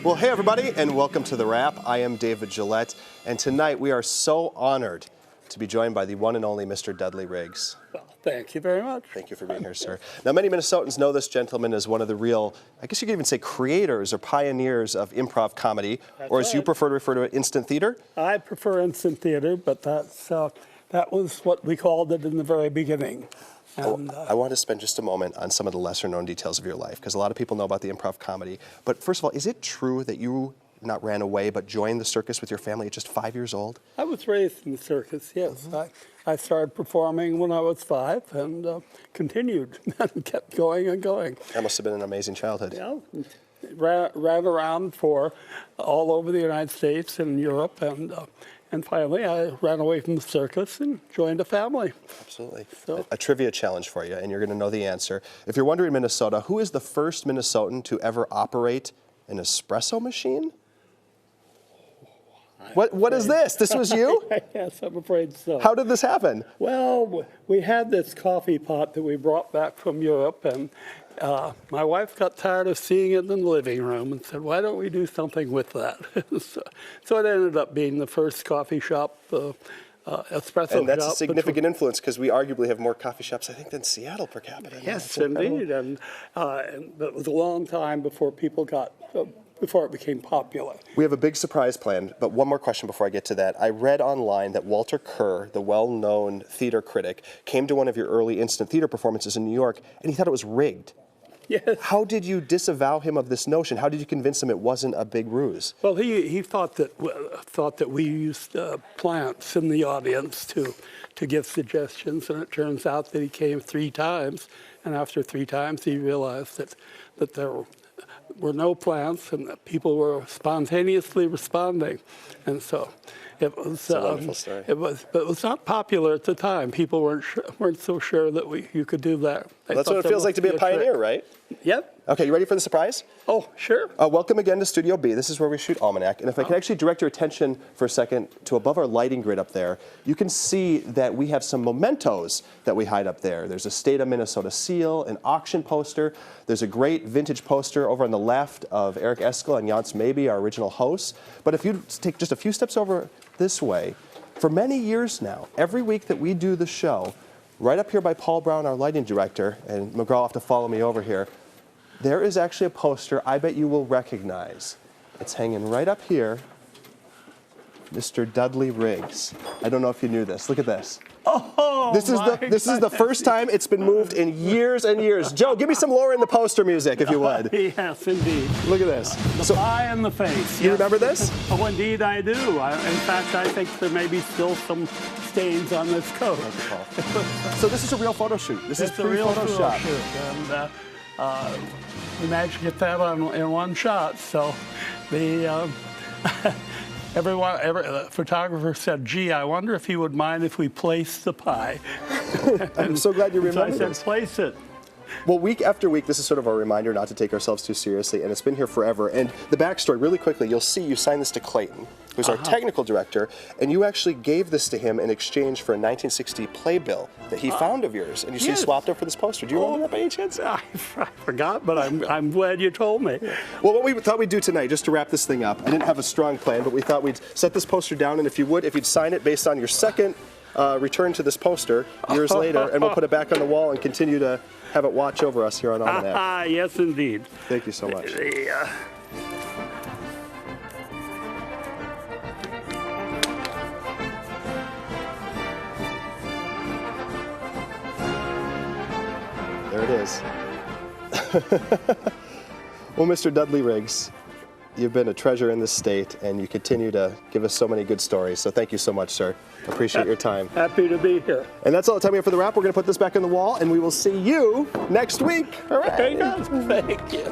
Well, hey everybody, and welcome to The Wrap. I am David Gillette, and tonight we are so honored to be joined by the one and only Mr. Dudley Riggs. Well, thank you very much. Thank you for being here, sir. Now, many Minnesotans know this gentleman as one of the real, I guess you could even say creators or pioneers of improv comedy, or as you prefer to refer to it, instant theater? I prefer instant theater, but that was what we called it in the very beginning. And, I want to spend just a moment on some of the lesser-known details of your life, because a lot of people know about the improv comedy. But first of all, is it true that you not ran away, but joined the circus with your family at just 5 years old? I was raised in the circus, yes. I started performing when I was 5 and continued and kept going and going. That must have been an amazing childhood. Yeah, ran around for all over the United States and Europe, and finally I ran away from the circus and joined a family. Absolutely. So, a trivia challenge for you, and you're going to know the answer. If you're wondering, Minnesota, who is the first Minnesotan to ever operate an espresso machine? What is this? This was you? Yes, I'm afraid so. How did this happen? Well, we had this coffee pot that we brought back from Europe, and my wife got tired of seeing it in the living room and said, why don't we do something with that? so it ended up being the first coffee shop, espresso shop. And that's a significant influence, because we arguably have more coffee shops, I think, than Seattle per capita. Yes, indeed. And it was a long time before people before it became popular. We have a big surprise planned, but one more question before I get to that. I read online that Walter Kerr, the well-known theater critic, came to one of your early instant theater performances in New York, and he thought it was rigged. Yes. How did you disavow him of this notion? How did you convince him it wasn't a big ruse? Well, he thought that we used plants in the audience to give suggestions, and it turns out that he came 3 times, and after 3 times he realized that there were no plants and that people were spontaneously responding, and so it was a wonderful story. But it was not popular at the time. People weren't so sure that you could do that. Well, that's what it feels like to be a pioneer, right? Yep. Okay, you ready for the surprise? Oh, sure. Welcome again to Studio B. This is where we shoot Almanac. And if I can actually direct your attention for a second to above our lighting grid up there, you can see that we have some mementos that we hide up there. There's a state of Minnesota seal, an auction poster. There's a great vintage poster over on the left of Eric Eskel and Jans Maybe, our original hosts. But if you take just a few steps over this way, for many years now, every week that we do the show, right up here by Paul Brown, our lighting director, and McGraw will have to follow me over here, there is actually a poster I bet you will recognize. It's hanging right up here. Mr. Dudley Riggs. I don't know if you knew this. Look at this. Oh, this is the first time it's been moved in years and years. Joe, give me some Laura in the poster music, if you would. Yes, indeed. Look at this. The pie in the face. You remember this? Oh, indeed I do. In fact, I think there may be still some stains on this coat. So this is a real photo shoot. This is a real Photoshop. photo shoot. And we managed to get that in one shot. So the every photographer said, gee, I wonder if he would mind if we placed the pie. I'm so glad you remember so I said, place it. Well, week after week, this is sort of our reminder not to take ourselves too seriously, and it's been here forever. And the backstory, really quickly, you'll see you signed this to Clayton, who's our technical director, and you actually gave this to him in exchange for a 1960 playbill that he found of yours, and you see swapped up for this poster. Do you remember that by any chance? I forgot, but I'm glad you told me. Well, what we thought we'd do tonight, just to wrap this thing up, I didn't have a strong plan, but we thought we'd set this poster down, and if you'd sign it based on your second return to this poster years later, and we'll put it back on the wall and continue to have it watch over us here on Almanac. Yes, indeed. Thank you so much. There it is. Well, Mr. Dudley Riggs, you've been a treasure in this state, and you continue to give us so many good stories. So thank you so much, sir. Appreciate your time. Happy to be here. And that's all the time we have for The Wrap. We're going to put this back on the wall, and we will see you next week. Hooray! Thank you.